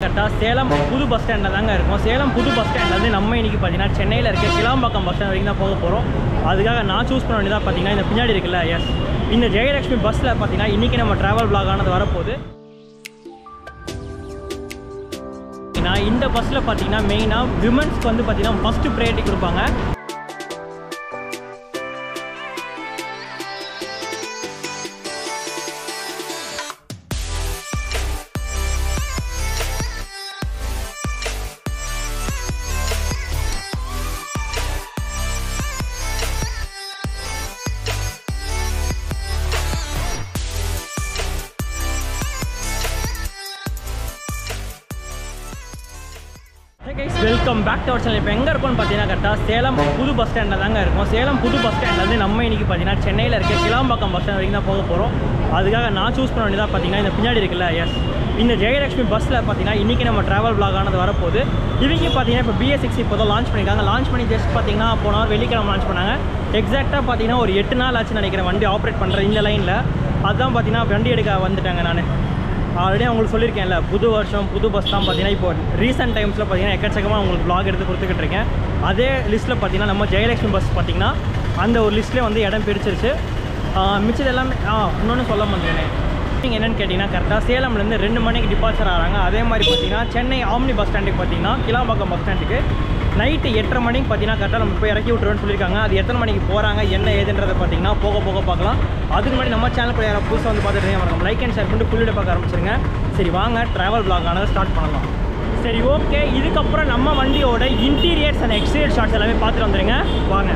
கரெக்டாக சேலம் புது பஸ் ஸ்டாண்டில் தாங்க இருக்கும். சேலம் புது பஸ் ஸ்டாண்ட்லேருந்து நம்ம இன்றைக்கி பார்த்தீங்கன்னா சென்னையில் இருக்க கிளாம்பாக்கம் பஸ் ஸ்டாண்ட் வரைக்கும் தான் போக போகிறோம். அதுக்காக நான் சூஸ் பண்ண வேண்டியதாக பார்த்தீங்கன்னா இந்த பின்னாடி இருக்குல்ல, எஸ், இந்த ஜெயலக்ஷ்மி பஸ்ஸில் பார்த்தீங்கன்னா இன்றைக்கி நம்ம ட்ராவல் பிளாக் ஆனது வரப்போகுது. இந்த பஸ்ஸில் பார்த்தீங்கன்னா மெயினாக விமன்ஸ்க்கு வந்து பார்த்தீங்கன்னா ஃபஸ்ட்டு ப்ரையாரிட்டி கொடுப்பாங்க. Welcome back to our channel. இப்போ எங்கே இருக்கும்னு பார்த்தீங்கன்னா கரெக்டாக சேலம் புது பஸ் ஸ்டாண்டில் தாங்க இருக்கும். சேலம் புது பஸ் ஸ்டாண்ட்லேருந்து நம்ம இன்றைக்கி பார்த்தீங்கன்னா சென்னையில் இருக்க கிளாம்பாக்கம் பஸ் ஸ்டாண்ட் வரைக்கும் தான் போக போகிறோம். அதுக்காக நான் சூஸ் பண்ண வேண்டியதாக பார்த்தீங்கன்னா இந்த பின்னாடி இருக்குல்ல, எஸ், இந்த ஜெயலக்ஷ்மி பஸ்ஸில் பார்த்தீங்கன்னா இன்றைக்கி நம்ம ட்ராவல் பிளாக் ஆனது வரப்போகுது. இவங்க பார்த்தீங்கன்னா இப்போ BS6 இப்போ தான் லான்ச் பண்ணியிருக்காங்க. லான்ச் பண்ணி ஜஸ்ட் பார்த்தீங்கன்னா போன வெள்ளிக்கிழமை லான்ச் பண்ணாங்க. எக்ஸாக்டாக பார்த்தீங்கன்னா ஒரு 8 நாள் ஆச்சு நினைக்கிறேன் வண்டி ஆப்ரேட் பண்ணுற இந்த லைனில். அதுதான் பார்த்தீங்கன்னா வண்டி எடுக்க வந்துட்டாங்க. நான் ஆல்ரெடி அவங்களுக்கு சொல்லியிருக்கேன்ல, புது வருஷம் புது பஸ் தான் பார்த்தீங்கன்னா இப்போ ரீசெண்ட் டைம்ஸில் பார்த்தீங்கன்னா எக்கச்சக்கமாக உங்களுக்கு ப்ளாக் எடுத்து கொடுத்துக்கிட்டு இருக்கேன். அதே லிஸ்ட்டில் பார்த்தீங்கன்னா நம்ம ஜெயலக்ஷ்மி பஸ் பார்த்தீங்கன்னா அந்த ஒரு லிஸ்ட்லேயே வந்து இடம் பிரிச்சிருச்சு. மிச்சது எல்லாமே இன்னொன்று சொல்ல மாட்டேன். நீங்கள் என்னென்னு கேட்டிங்கன்னா கரெக்டாக சேலம்லேருந்து 2 மணிக்கு டிபார்ச்சர் ஆகிறாங்க. அதே மாதிரி பார்த்தீங்கன்னா சென்னை ஆம்னி பஸ் ஸ்டாண்டுக்கு பார்த்தீங்கன்னா கிளாம்பாக்கம் பஸ் ஸ்டாண்டுக்கு நைட்டு 8:30 மணிக்கு பார்த்தீங்கன்னா கரெக்டாக நம்ம போய் இறக்கி விட்டுருவேன்னு சொல்லியிருக்காங்க. அது எத்தனை மணிக்கு போகிறாங்க என்ன ஏதுன்றதை பார்த்தீங்கன்னா போக போக பார்க்கலாம். அதுக்கு முன்னாடி நம்ம சேனல் போய் யாராவது புதுசாக வந்து பார்த்துட்டு வணக்கம், லைக் அண்ட் ஷேர் பண்ணிட்டு ஃபுல் வீடியோ பார்க்க ஆரம்பிச்சிருங்க. சரி வாங்க ட்ராவல் பிளாக் ஆனதை ஸ்டார்ட் பண்ணலாம். சரி ஓகே, இதுக்கப்புறம் நம்ம வண்டியோட இன்டீரியர்ஸ் அண்ட் எக்ஸ்டீரியர் ஷாட்ஸ் எல்லாமே பார்த்துட்டு வந்துடுங்க வாங்க.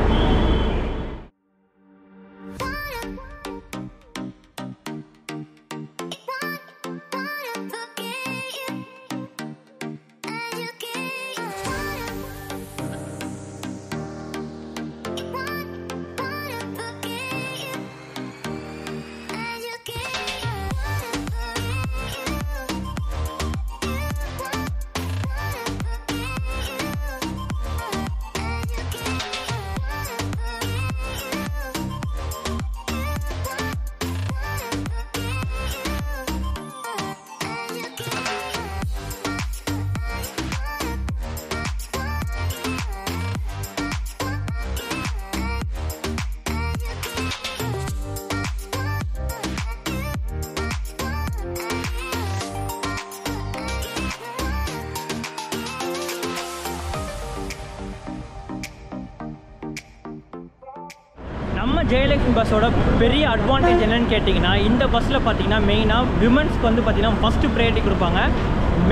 நம்ம ஜெயலக்ஷ்மி பஸ்ஸோட பெரிய அட்வான்டேஜ் என்னென்னு கேட்டிங்கன்னா இந்த பஸ்ஸில் பார்த்தீங்கன்னா மெயினாக விமன்ஸ்க்கு வந்து பார்த்தீங்கன்னா ஃபஸ்ட்டு ப்ரையாரிட்டி கொடுப்பாங்க.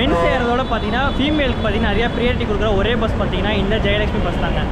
மென்ஸ் ஏறதோட பார்த்தீங்கன்னா ஃபீமேலுக்கு பார்த்தீங்கன்னா நிறையா ப்ரையாரிட்டி கொடுக்குற ஒரே பஸ் பார்த்தீங்கன்னா இந்த ஜெயலக்ஷ்மி பஸ் தாங்க.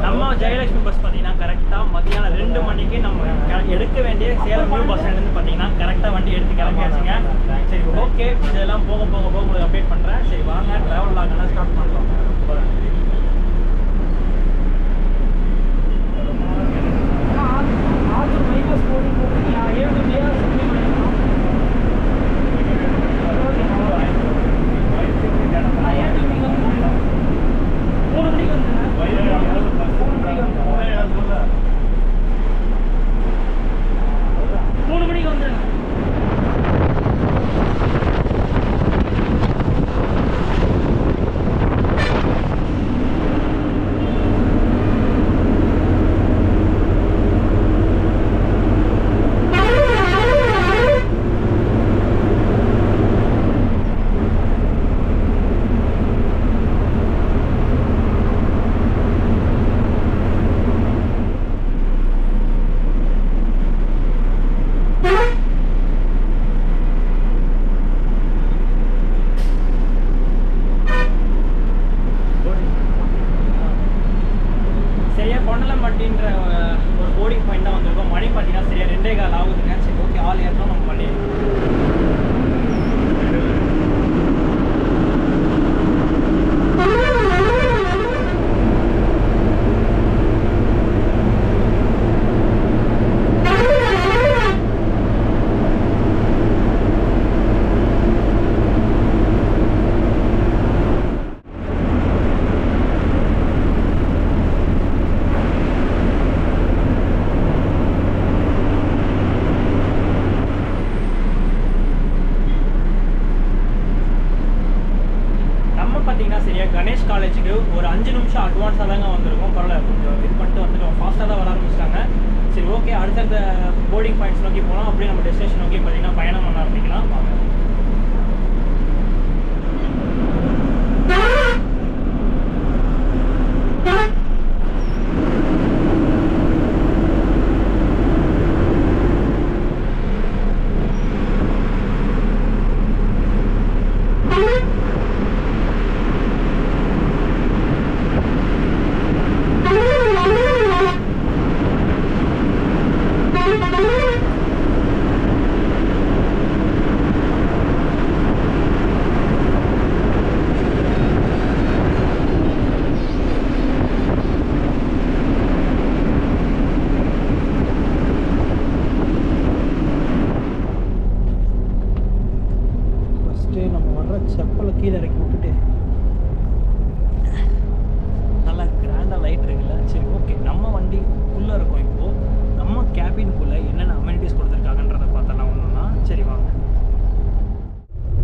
நம்ம ஜெயலக்ஷ்மி பஸ் பார்த்தீங்கன்னா கரெக்டாக மதியானம் 2 மணிக்கு நம்ம எடுக்க வேண்டிய சேலம் நியூ பஸ் ஸ்டாண்ட்லேருந்து பார்த்தீங்கன்னா கரெக்டாக வண்டி எடுத்து கிளம்பியாச்சுங்க. சரி ஓகே, இதெல்லாம் போக போக போக உங்களுக்கு அப்டேட் பண்ணுறேன். சரி வாங்க ட்ராவல் லாக்லாம் ஸ்டார்ட் பண்ணலாம். இங்கிலீஷ் காலேஜுக்கு ஒரு 5 நிமிஷம் அட்வான்ஸாக தாங்க வந்திருக்கோம். பரவாயில்ல, கொஞ்சம் இது பண்ணிட்டு வந்துட்டோம். ஃபாஸ்ட்டாக தான் வர ஆரம்பிச்சிட்டாங்க. சரி, ஓகே, அடுத்தடுத்த போர்டிங் பாயிண்ட்ஸ் நோக்கி போகலாம். அப்படியே நம்ம டெஸ்டினேஷன் நோக்கி பார்த்தீங்கன்னா பயணம் பண்ண ஆரம்பிக்கலாம். வாங்க. செப்பலை கீழே இறக்கி விட்டுட்டு நல்லா கிராண்டாக லைட் இருக்குல்ல. சரி, ஓகே, நம்ம வண்டிக்குள்ளே இருக்கோம். இப்போது நம்ம கேபின்குள்ளே என்னென்ன அமெனிட்டிஸ் கொடுத்துருக்காங்கன்றதை பார்த்தலாம் ஒன்றுனா. சரி, வாங்க.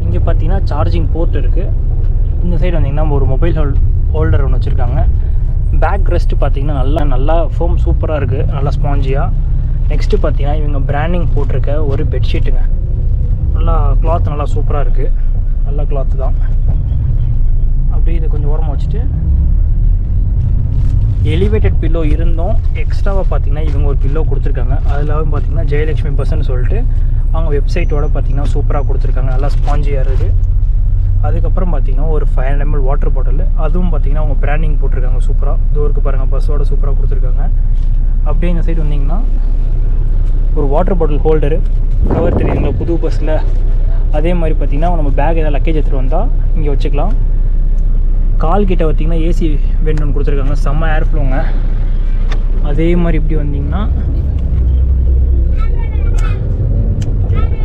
இங்கே பார்த்தீங்கன்னா சார்ஜிங் போர்ட் இருக்குது. இந்த சைடு வந்தீங்கன்னா ஒரு மொபைல் ஹோல்டர் ஒன்று வச்சுருக்காங்க. பேக் ரெஸ்ட்டு பார்த்தீங்கன்னா நல்லா ஃபோம் சூப்பராக இருக்குது, நல்லா ஸ்பாஞ்சியாக. நெக்ஸ்ட்டு பார்த்தீங்கன்னா இவங்க பிராண்டிங் போட்டிருக்க ஒரு பெட்ஷீட்டுங்க. நல்லா கிளாத் நல்லா சூப்பராக இருக்குது, நல்ல கிளாத்து தான். அப்படியே இதை கொஞ்சம் ஓரமாக வச்சுட்டு எலிவேட்டட் பில்லோ இருந்தும் எக்ஸ்ட்ராவாக பார்த்தீங்கன்னா இவங்க ஒரு பில்லோ கொடுத்துருக்காங்க. அதில் பார்த்தீங்கன்னா ஜெயலக்ஷ்மி பஸ்ன்னு சொல்லிட்டு அவங்க வெப்சைட்டோட பார்த்தீங்கன்னா சூப்பராக கொடுத்துருக்காங்க, நல்லா ஸ்பாஞ்சியாக இருக்குது. அதுக்கப்புறம் பார்த்தீங்கன்னா ஒரு 500 ml வாட்டர் பாட்டில், அதுவும் பார்த்தீங்கன்னா அவங்க பிராண்டிங் போட்டிருக்காங்க சூப்பராக. தூருக்கு பாருங்கள், பஸ்ஸோட சூப்பராக கொடுத்துருக்காங்க. அப்படியே இந்த சைடு வந்தீங்கன்னா ஒரு வாட்டர் பாட்டில் ஹோல்டரு, கவர் தெரியுங்களா புது பஸ்ஸில். அதே மாதிரி பார்த்திங்கன்னா நம்ம பேக் ஏதாவது லக்கேஜ் எடுத்துகிட்டு வந்தால் இங்கே வச்சுக்கலாம். கால் கிட்ட பார்த்திங்கன்னா ஏசி வெண்ட் ஒன்று கொடுத்துருக்காங்க, செம்ம ஏர் ஃப்ளோங்க. அதே மாதிரி இப்படி வந்தீங்கன்னா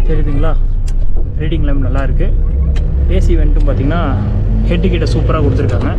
தெரியுதுங்களா, ரீடிங் லேம்ப் நல்லாயிருக்கு. ஏசி வெண்ட்டும் பார்த்திங்கன்னா ஹெட்டு கிட்ட சூப்பராக கொடுத்துருக்காங்க.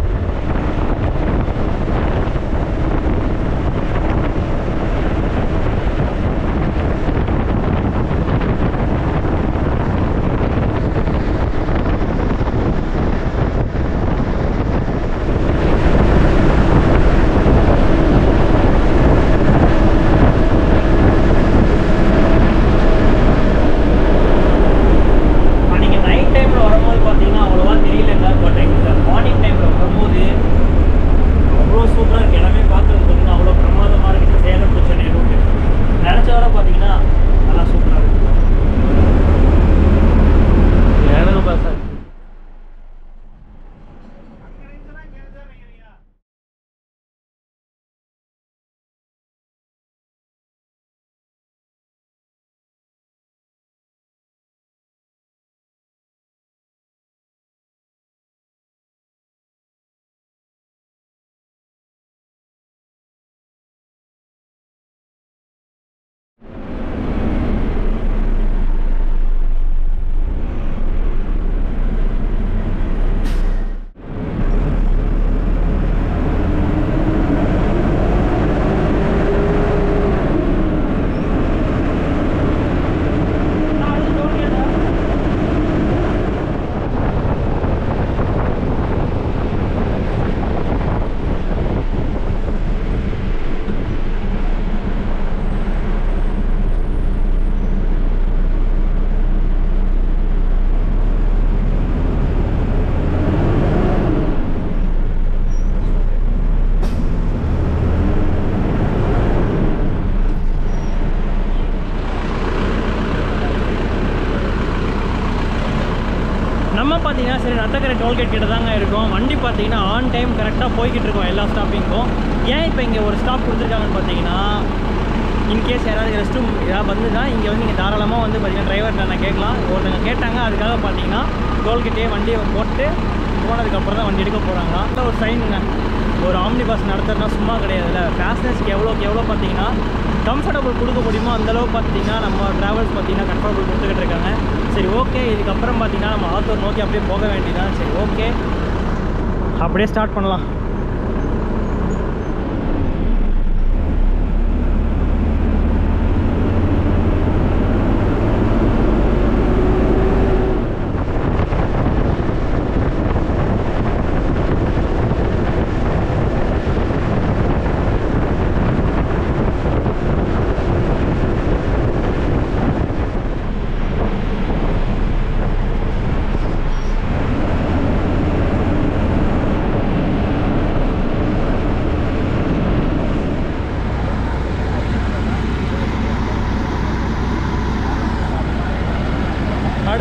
நம்ம பார்த்தீங்கன்னா சரி நத்தக்கரை டோல்கேட் கிட்ட தாங்க இருக்கும். வண்டி பார்த்தீங்கன்னா ஆன் டைம் கரெக்டாக போய்கிட்டு இருக்கோம் எல்லா ஸ்டாப்பிங்க்கும். ஏன் இப்போ இங்கே ஒரு ஸ்டாப் கொடுத்துருக்காங்கன்னு பார்த்தீங்கன்னா, இன்கேஸ் யாராவது ரெஸ்ட் ரூம் ஏதாவது வந்துன்னா இங்கே வந்து நீங்கள் தாராளமாக வந்து பார்த்தீங்கன்னா டிரைவர்கிட்ட நான் கேட்கலாம். ஒருத்தங்க கேட்டாங்க, அதுக்காக பார்த்தீங்கன்னா டோல்கேட்டே வண்டியை போட்டு போனதுக்கப்புறம் தான் வண்டி எடுக்க போகிறாங்களா. ஒரு சைனுங்க, ஒரு ஆம்னி பஸ் நடத்துறதுனா சும்மா கிடையாதுல்ல. பேசஞ்சர்ஸ்க்கு எவ்வளோக்கு எவ்வளோ பார்த்தீங்கன்னா கம்ஃபர்டபுள் கொடுக்க முடியுமோ அந்தளவுக்கு பார்த்தீங்கன்னா நம்ம ட்ராவல்ஸ் பார்த்தீங்கன்னா கம்ஃபர்டபுள் கொடுத்துக்கிட்டு இருக்காங்க. சரி, ஓகே, இதுக்கப்புறம் பார்த்தீங்கன்னா நம்ம ஆத்தூர் நோக்கி அப்படியே போக வேண்டியதான். சரி, ஓகே, அப்படியே ஸ்டார்ட் பண்ணலாம்.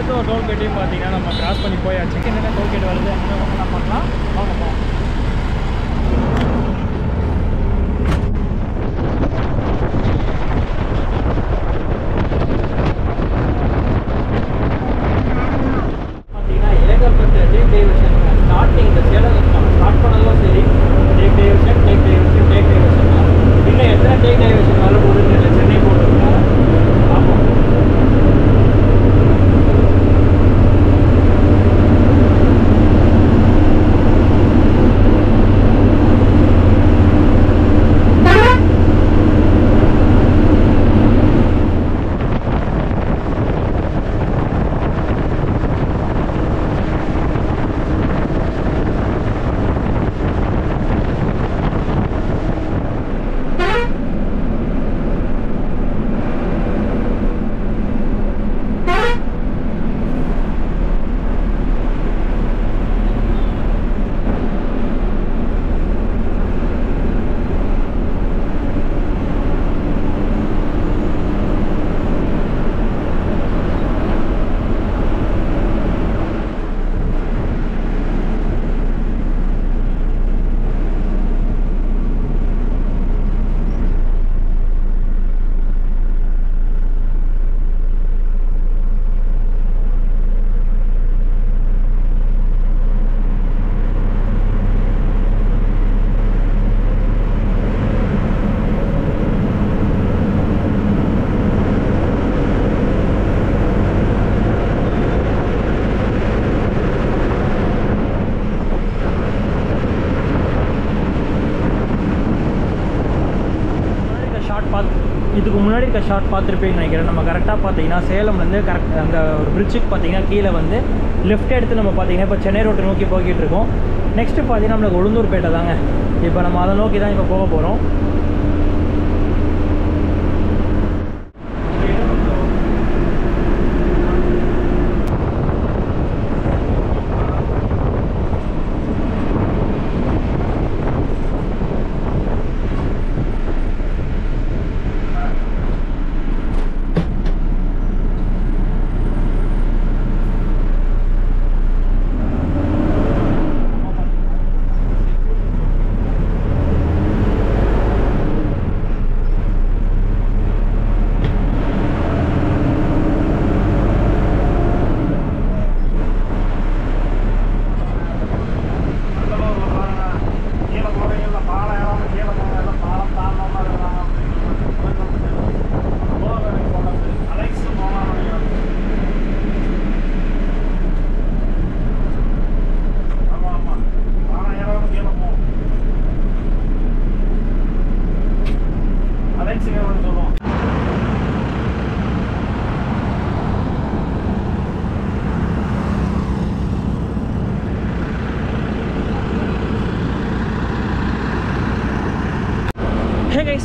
அடுத்த ஒரு டோல்கேட்டையும் பார்த்தீங்கன்னா நம்ம கிராஸ் பண்ணி போயாச்சு. என்னென்ன டோல்கேட் வருது என்ன பண்ணலாம் வாங்க போகலாம். பார்த்தீங்கன்னா ஏகப்பட்ட டேக் டைவர்ஷன் ஸ்டார்டிங் இந்த சேலம் ஸ்டார்ட் பண்ணதும் சரி டேக் டைவர்ஷன் இன்னும் எத்தனை டேக் டைவர்ஷன் வர போகுதுன்னு சென்னை போட்டுருக்கோம். ஆமாம் இதுக்கு முன்னாடி இருக்க ஷார்ட் பார்த்துருப்பேன்னு நினைக்கிறேன். நம்ம கரெக்டாக பார்த்தீங்கன்னா சேலம்லேருந்து கரெக்ட் அந்த ஒரு பிரிட்ஜுக்கு பார்த்தீங்கன்னா கீழே வந்து லெஃப்ட் எடுத்து நம்ம பார்த்தீங்கன்னா இப்போ சென்னை ரோட்டை நோக்கி போய்கிட்டு இருக்கோம். நெக்ஸ்ட்டு பார்த்தீங்கன்னா நம்மளுக்கு உளுந்தூர்பேட்டை தாங்க. இப்போ நம்ம அதை நோக்கி தான் இப்போ போக போகிறோம்.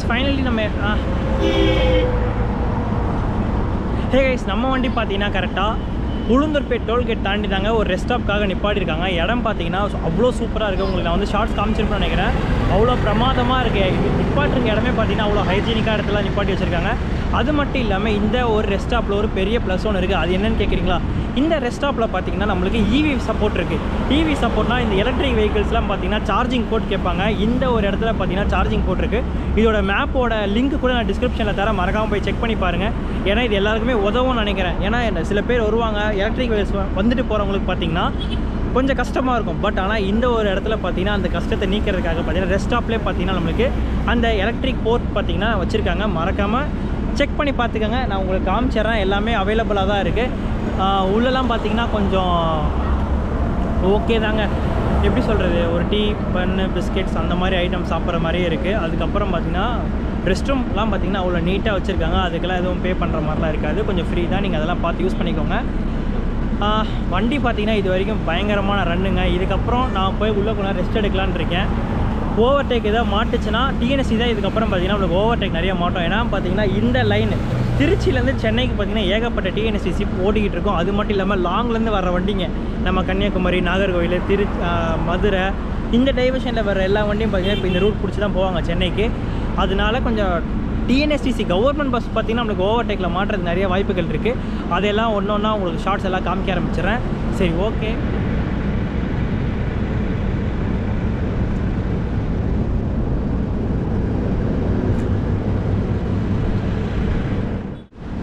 ஃபைனலி நம்ம வண்டி பார்த்தீங்கன்னா கரெக்டாக உளுந்தூர்பேட் டோல்கேட் தாண்டி தாங்க ஒரு ரெஸ்ட் ஸ்டாப்காக நிப்பாட்டியிருக்காங்க. இடம் பார்த்தீங்கன்னா அவ்வளோ சூப்பராக இருக்குது. உங்களுக்கு நான் வந்து ஷார்ட்ஸ் காமிச்சிருப்பேன்னு நினைக்கிறேன். அவ்வளோ பிரமாதமாக இருக்குது. நிப்பாட்டுருங்க இடமே பார்த்தீங்கன்னா அவ்வளோ ஹைஜீனிக்காக இடத்துல நிப்பாட்டி வச்சுருக்காங்க. அது மட்டும் இல்லாமல் இந்த ஒரு ரெஸ்ட் ஸ்டாப்பில் ஒரு பெரிய ப்ளஸ் ஒன்று இருக்குது. அது என்னென்னு கேட்குறீங்களா? இந்த ரெஸ்ட் ஸ்டாப்பில் பார்த்தீங்கன்னா நம்மளுக்கு இவி சப்போர்ட் இருக்குது. இவி சப்போர்ட்னால் இந்த எலக்ட்ரிக் வெஹிக்கிள்ஸ்லாம் பார்த்தீங்கன்னா சார்ஜிங் போர்ட் கேட்பாங்க. இந்த ஒரு இடத்துல பார்த்தீங்கன்னா சார்ஜிங் போர்ட் இருக்குது. இதோட மேப்போட லிங்க் கூட நான் டிஸ்கிரிப்ஷனில் தர, மறக்காமல் போய் செக் பண்ணி பாருங்கள். ஏன்னா இது எல்லாருக்குமே உதவும்னு நினைக்கிறேன். ஏன்னா சில பேர் வருவாங்க எலக்ட்ரிக் வெஹிக்கிள்ஸ் வந்துட்டு போகிறவங்களுக்கு பார்த்தீங்கன்னா கொஞ்சம் கஷ்டமாக இருக்கும். பட் ஆனால் இந்த ஒரு இடத்துல பார்த்தீங்கன்னா அந்த கஷ்டத்தை நீக்கிறதுக்காக பார்த்தீங்கன்னா ரெஸ்ட் ஸ்டாப்லேயே பார்த்தீங்கன்னா நம்மளுக்கு அந்த எலக்ட்ரிக் போர்ட் பார்த்தீங்கன்னா வச்சுருக்காங்க. மறக்காமல் செக் பண்ணி பார்த்துக்கோங்க. நான் உங்களுக்கு காமிச்சிட்றேன். எல்லாமே அவைலபிளாக தான் இருக்குது. உள்ளெல்லாம் பார்த்தீங்கன்னா கொஞ்சம் ஓகே தாங்க. எப்படி சொல்கிறது, ஒரு டீ பன்னு பிஸ்கெட்ஸ் அந்த மாதிரி ஐட்டம் சாப்பிட்ற மாதிரியே இருக்குது. அதுக்கப்புறம் பார்த்தீங்கன்னா ரெஸ்ட் ரூம்லாம் பார்த்தீங்கன்னா அவ்வளோ நீட்டாக வச்சுருக்காங்க. அதுக்கெல்லாம் எதுவும் பே பண்ணுற மாதிரிலாம் இருக்காது. கொஞ்சம் ஃப்ரீ தான். நீங்கள் அதெல்லாம் பார்த்து யூஸ் பண்ணிக்கோங்க. வண்டி பார்த்தீங்கன்னா இது வரைக்கும் பயங்கரமான ரன்னுங்க. இதுக்கப்புறம் நான் போய் உள்ளே போனால் ரெஸ்ட் எடுக்கலான்னு இருக்கேன். ஓவர்டேக் எதாவது மாட்டுச்சுன்னா டிஎன்எஸ்சி தான் இதுக்கப்புறம் பார்த்தீங்கன்னா நம்மளுக்கு ஓவர்டேக் நிறையா மாட்டோம். ஏன்னா பார்த்தீங்கன்னா இந்த லைன் திருச்சியிலேருந்து சென்னைக்கு பார்த்தீங்கன்னா ஏகப்பட்ட டிஎன்எஸ்சி சிப் ஓடிக்கிட்டு இருக்கும். அது மட்டும் இல்லாமல் லாங்லேருந்து வர வண்டிங்க நம்ம கன்னியாகுமரி, நாகர்கோவில், மதுரை இந்த டைவர்ஷனில் வர எல்லா வண்டியும் பார்த்தீங்கன்னா இப்போ இந்த ரூட் பிடிச்சி தான் போவாங்க சென்னைக்கு. அதனால கொஞ்சம் டிஎன்எஸ்டிசி கவர்மெண்ட் பஸ் பார்த்திங்கன்னா நம்மளுக்கு ஓவர்டேக்கில் மாட்டுறது நிறைய வாய்ப்புகள் இருக்குது. அதெல்லாம் ஒன்று ஒன்றா உங்களுக்கு ஷார்ட்ஸ் எல்லாம் காமிக்க ஆரம்பிச்சிடுறேன். சரி, ஓகே.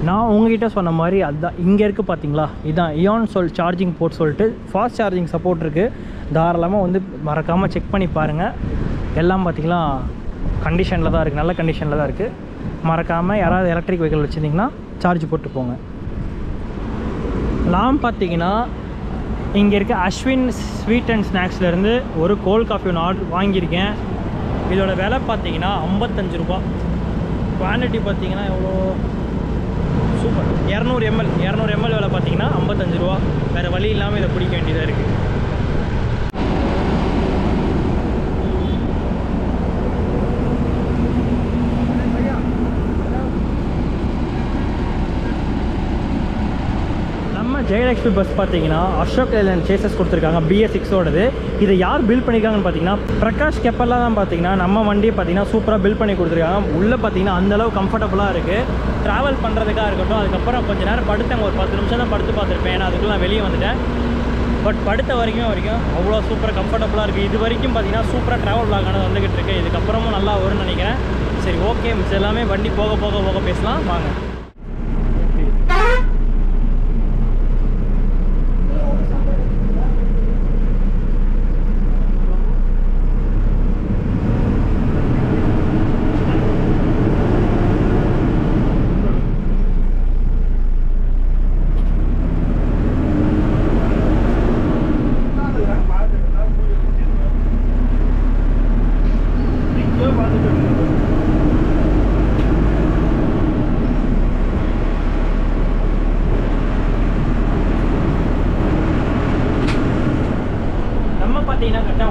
நான் உங்ககிட்ட சொன்ன மாதிரி அதுதான் இங்கே இருக்குது பார்த்தீங்களா, இதுதான் இயான் சார்ஜிங் போர்ட் சொல்லிட்டு ஃபாஸ்ட் சார்ஜிங் சப்போர்ட் இருக்குது. தாராளமாக வந்து மறக்காமல் செக் பண்ணி பாருங்கள். எல்லாம் பார்த்திங்களா கண்டிஷனில் தான் இருக்குது, நல்ல கண்டிஷனில் தான் இருக்குது. மறக்காமல் யாராவது எலக்ட்ரிக் வெஹிக்கிள் வச்சுருந்திங்கன்னா சார்ஜ் போட்டு போங்க. நான் பார்த்திங்கன்னா இங்கே இருக்க அஸ்வின் ஸ்வீட் அண்ட் ஸ்நாக்ஸ்லேருந்து ஒரு கோல்ட் காஃபி ஒன்று ஆர்டர் வாங்கியிருக்கேன். இதோட விலை பார்த்திங்கன்னா 55 ரூபா. குவான்டிட்டி பார்த்திங்கன்னா எவ்வளோ சூப்பர், 200 ml விலை பார்த்தீங்கன்னா 55 ரூபா. வேறு வழி இல்லாமல் இதை பிடிக்க வேண்டியதாக இருக்குது. நம்ம ஜெயலக்ஷ்மி பஸ் பார்த்தீங்கன்னா அசோக் லேலண்ட் சேசஸ் கொடுத்துருக்காங்க, BS6ஓடது. இதை யார் பில்ட் பண்ணியிருக்காங்கன்னு பார்த்தீங்கன்னா பிரகாஷ் கெப்பல்லாம் தான் பார்த்தீங்கன்னா நம்ம வண்டியை பார்த்தீங்கன்னா சூப்பராக பில்ட் பண்ணி கொடுத்துருக்காங்க. உள்ளே பார்த்தீங்கன்னா அந்தளவு கம்ஃபர்டபுளாக இருக்குது ட்ராவல் பண்ணுறதுக்காக இருக்கட்டும். அதுக்கப்புறம் கொஞ்சம் நேரம் படுத்தங்க, ஒரு 10 நிமிஷம் தான் படுத்து பார்த்துருப்பேன். ஏன்னா அதுக்குள்ள நான் வெளியே வந்துட்டேன். பட் படுத்த வரைக்கும் அவ்வளோ சூப்பராக கம்ஃபர்டபுளாக இருக்குது. இது வரைக்கும் பார்த்தீங்கன்னா சூப்பராக ட்ராவல் பிளாகானது வந்துக்கிட்டு இருக்குது. இதுக்கப்புறமும் நல்லா வரும்னு நினைக்கிறேன். சரி, ஓகே, மிச்சம் எல்லாமே வண்டி போக போக போக பேசலாம் வாங்க.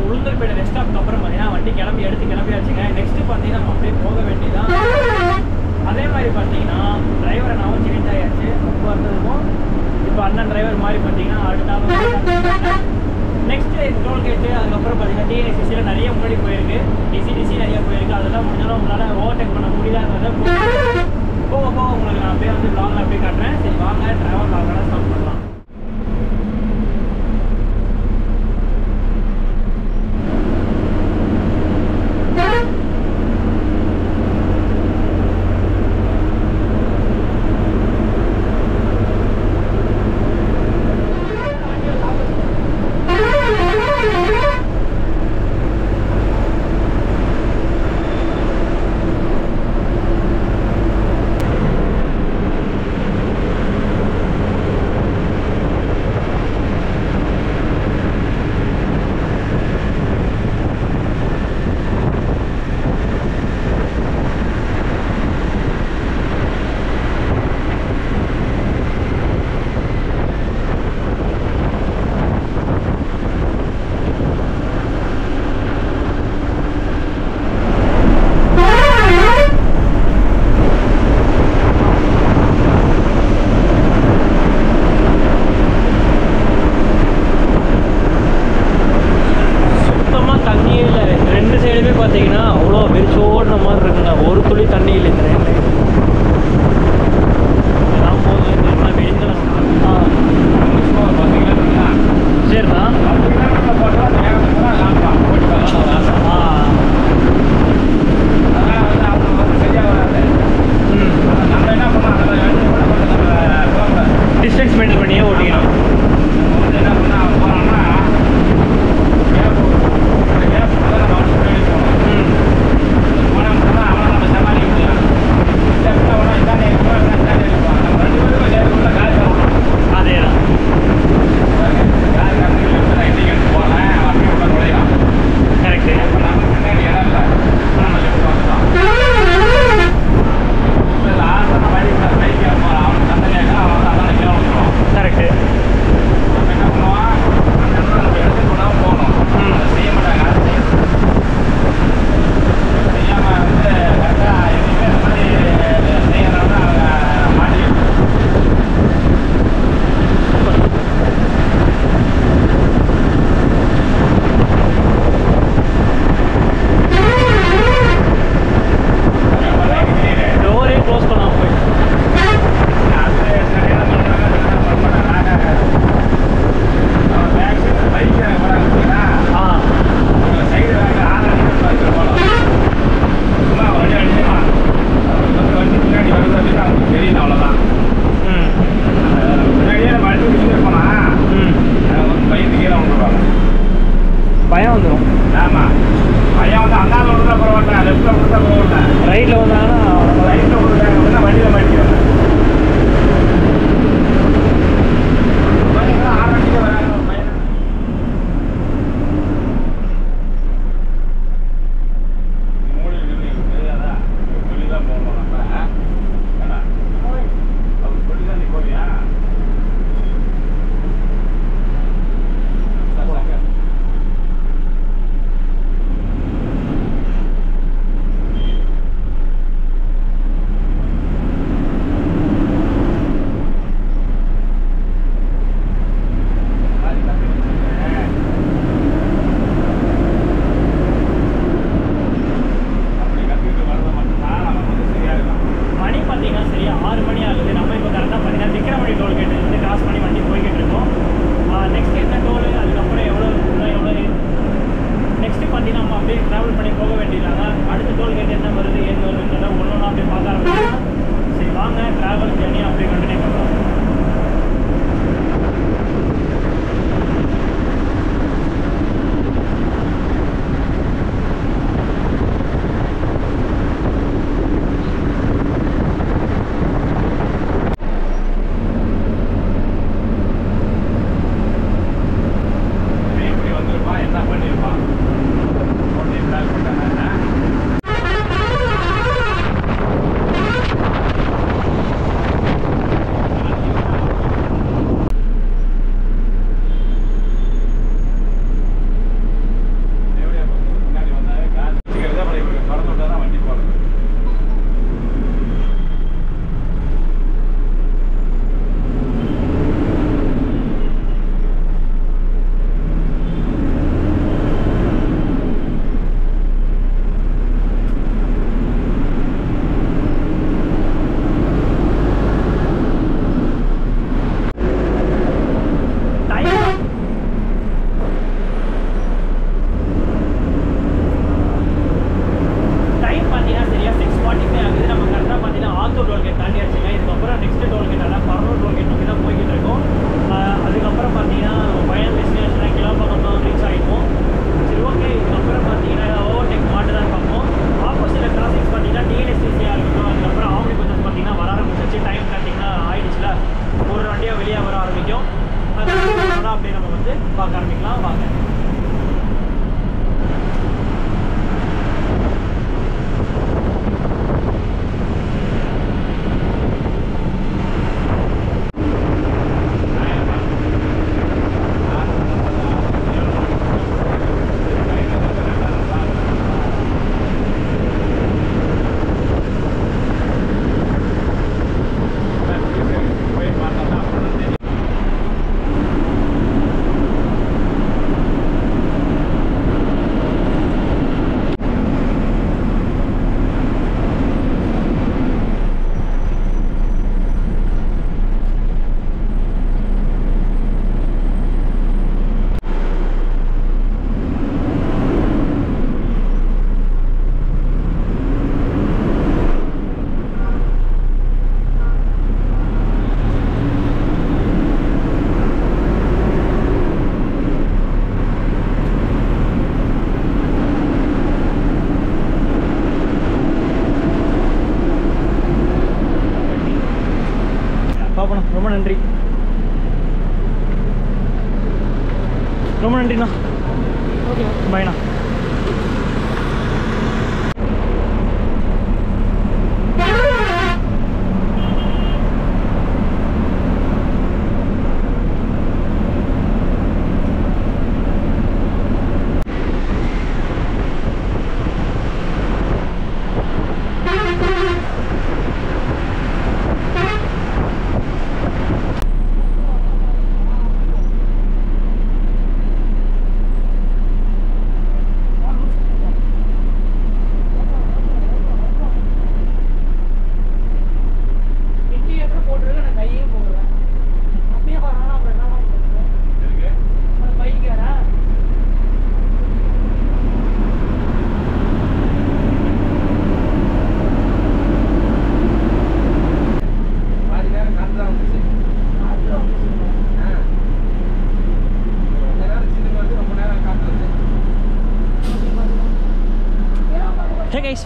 உளுந்தூர்பேட்டை ரெஸ்ட் ஸ்டாப்க்கு அப்புறம் பார்த்தீங்கன்னா வண்டி கிளம்பியாச்சுங்க. நெக்ஸ்ட்டு பார்த்தீங்கன்னா நம்ம அப்படியே போக வேண்டியதான். அதே மாதிரி பார்த்தீங்கன்னா டிரைவரை நாமும் சேஞ்ச் ஆகியாச்சு. ரொம்ப இருந்ததுக்கும் இப்போ அண்ணன் டிரைவர் மாதிரி பார்த்தீங்கன்னா அடுத்த நெக்ஸ்ட்டு டோல்கேட்டு, அதுக்கப்புறம் பார்த்தீங்கன்னா டிஎன்எஸ்சியில் நிறைய முன்னாடி போயிருக்கு, டிசி நிறைய போயிருக்கு. அதெல்லாம் முடிஞ்சாலும் உங்களால் ஓவர்டேக் பண்ண முடியலன்றதை போக போக உங்களுக்கு நான் அப்படியே வந்து லாங்கில் அப்படியே காட்டுறேன். சரி வாங்க, ட்ராவல் லாங்கெல்லாம் ஸ்டாப் பண்ணலாம். டீட்டெயிலாக அப்படியே நம்ம வந்து பார்க்க ஆரம்பிக்கலாம் வாங்க. ரொம்ப நன்றி, ரொம்ப நன்றிண்ணா. ஓகே பாய்ண்ணா.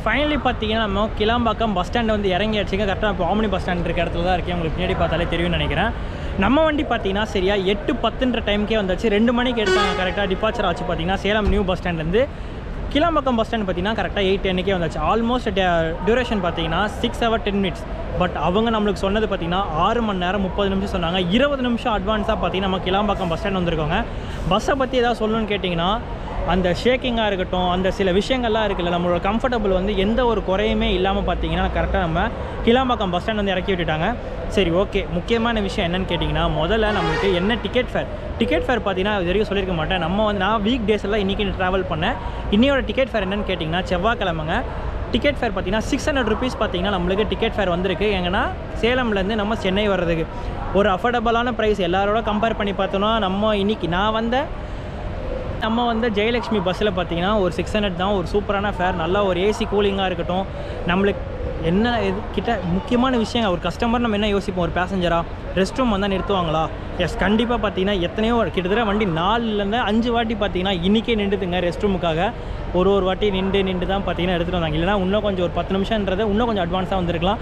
ஃபைனலி பார்த்தீங்கன்னா நம்ம கிளாம்பாக்கம் பஸ் ஸ்டாண்ட் வந்து இறங்கியாச்சுங்க. கரெக்டாக இப்போ ஆம்னி பஸ் ஸ்டாண்ட் இருக்க இடத்துல தான் இருக்கேன். உங்களுக்கு பின்னாடி பார்த்தாலே தெரியும்னு நினைக்கிறேன். நம்ம வண்டி பார்த்தீங்கன்னா சரியா 8:10 டைமுக்கே வந்துச்சு. 2 மணிக்கு எடுத்தாங்க கரெக்டாக. டிபார்ச்சர் ஆச்சு பார்த்தீங்கன்னா சேலம் நியூ பஸ் ஸ்டாண்ட்லேருந்து. கிளாம்பாக்கம் பஸ் ஸ்டாண்ட் பார்த்தீங்கன்னா கரெக்டாக 8:10 வந்துச்சு. ஆல்மோஸ்ட் டியூரேஷன் பார்த்தீங்கன்னா 6 hours 10 minutes. பட் அவங்க நம்மளுக்கு சொன்னது பார்த்தீங்கன்னா 6 மணி நேரம் 30 நிமிஷம் சொன்னாங்க. 20 நிமிஷம் அட்வான்ஸாக பார்த்தீங்கன்னா நம்ம கிளாம்பாக்கம் பஸ் ஸ்டாண்ட் வந்திருக்கோங்க. பஸ்ஸை பற்றி ஏதாவது சொல்லணும்னு கேட்டிங்கன்னா அந்த ஷேக்கிங்காக இருக்கட்டும், அந்த சில விஷயங்கள்லாம் இருக்குல்ல, நம்மளோட கம்ஃபர்டபுள் வந்து எந்த ஒரு குறையுமே இல்லாமல் பார்த்தீங்கன்னா கரெக்டாக நம்ம கிளாம்பாக்கம் பஸ் ஸ்டாண்ட் வந்து இறக்கி விட்டுட்டாங்க. சரி ஓகே, முக்கியமான விஷயம் என்னென்னு கேட்டிங்கன்னா முதல்ல நம்மளுக்கு என்ன டிக்கெட் ஃபேர் பார்த்தீங்கன்னா இது வரைக்கும் சொல்லியிருக்க மாட்டேன். நான் வீக் டேஸ் எல்லாம் இன்றைக்கி ட்ராவல் பண்ணேன். இன்னையோட டிக்கெட் ஃபேர் என்னென்னு கேட்டிங்கன்னா செவ்வாய்க்கிழமைங்க. டிக்கெட் ஃபேர் பார்த்தீங்கன்னா 600 rupees பார்த்தீங்கன்னா நம்மளுக்கு டிக்கெட் ஃபேர் வந்திருக்கு. எங்கன்னா சேலம்லேருந்து நம்ம சென்னை வர்றதுக்கு ஒரு அஃபோர்டபுளான ப்ரைஸ். எல்லாரோட கம்பேர் பண்ணி பார்த்தோன்னா நம்ம வந்து ஜெயலக்ஷ்மி பஸ்ஸில் பார்த்தீங்கன்னா ஒரு 600 தான். ஒரு சூப்பரான ஃபேர், நல்லா ஒரு ஏசி கூலிங்காக இருக்கட்டும். நம்மளுக்கு என்ன கிட்ட முக்கியமான விஷயம், ஒரு கஸ்டமர் நம்ம என்ன யோசிப்போம், ஒரு பேசஞ்சராக ரெஸ்ட் ரூம் வந்தால் நிறுத்துவாங்களா? எஸ், கண்டிப்பாக பார்த்தீங்கன்னா எத்தனையோ கிட்டத்தட்ட வண்டி 4லேருந்து 5 வாட்டி பார்த்தீங்கன்னா இன்றைக்கே நின்றுதுங்க ரெஸ்ட் ரூமுக்காக. ஒரு வாட்டி நின்று தான் பார்த்தீங்கன்னா எடுத்துகிட்டு வந்தாங்க. இல்லைனா இன்னும் கொஞ்சம் ஒரு 10 நிமிஷம்ன்றது இன்னும் கொஞ்சம் அட்வான்ஸாக வந்திருக்கலாம்.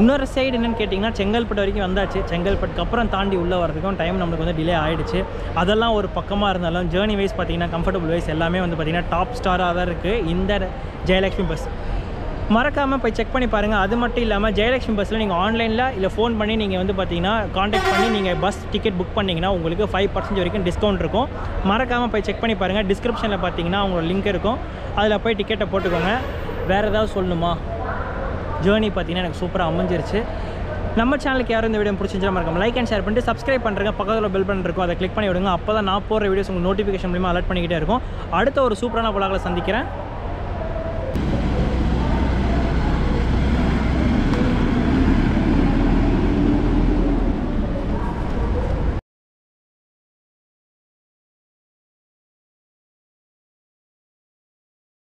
இன்னொரு சைடு என்னென்னு கேட்டிங்கன்னா செங்கல்பட்டு வரைக்கும் வந்தாச்சு. செங்கல்பட்டுக்கு அப்புறம் தாண்டி உள்ளே வரதுக்கும் டைம் நம்மளுக்கு வந்து டிலே ஆகிடுச்சு. அதெல்லாம் ஒரு பக்கமாக இருந்தாலும் ஜேர்னி வைஸ் பார்த்திங்கன்னா கம்ஃபர்டபுள் வைஸ் எல்லாமே வந்து பார்த்திங்கன்னா டாப் ஸ்டாராக தான் இருக்குது இந்த ஜெயலக்ஷ்மி பஸ். மறக்காமல் போய் செக் பண்ணி பாருங்கள். அது மட்டும் இல்லாமல் ஜெயலக்ஷ்மி பஸ்ஸில் நீங்கள் ஆன்லைனில் இல்லை ஃபோன் பண்ணி நீங்கள் வந்து பார்த்தீங்கன்னா காண்டாக்ட் பண்ணி நீங்கள் பஸ் டிக்கெட் புக் பண்ணிங்கன்னா உங்களுக்கு 5% வரைக்கும் டிஸ்கவுண்ட் இருக்கும். மறக்காமல் போய் செக் பண்ணி பாருங்கள். டிஸ்கிரிப்ஷனில் பார்த்தீங்கன்னா அவங்களோட லிங்க் இருக்கும், அதில் போய் டிக்கெட்டை போட்டுக்கோங்க. வேறு ஏதாவது சொல்லணுமா? ஜேர்னி பார்த்தீங்கன்னா எனக்கு சூப்பராக அமைஞ்சிருச்சு. நம்ம சேனலுக்கு யாரும் இந்த வீடியோ பிடிச்சிருந்தா மறக்காம லைக் அண்ட் ஷேர் பண்ணிட்டு சப்ஸ்கிரைப் பண்ணுறங்க. பக்கத்தில் பெல் பட்டன் இருக்கும், அதை கிளிக் பண்ணி விடுங்க. அப்போ தான் நான் போடுற வீடியோஸ் உங்களுக்கு நோட்டிஃபிகேஷன் மூலமாக அலர்ட் பண்ணிக்கிட்டே இருக்கும். அடுத்த ஒரு சூப்பரான vlogல சந்திக்கிறேன்.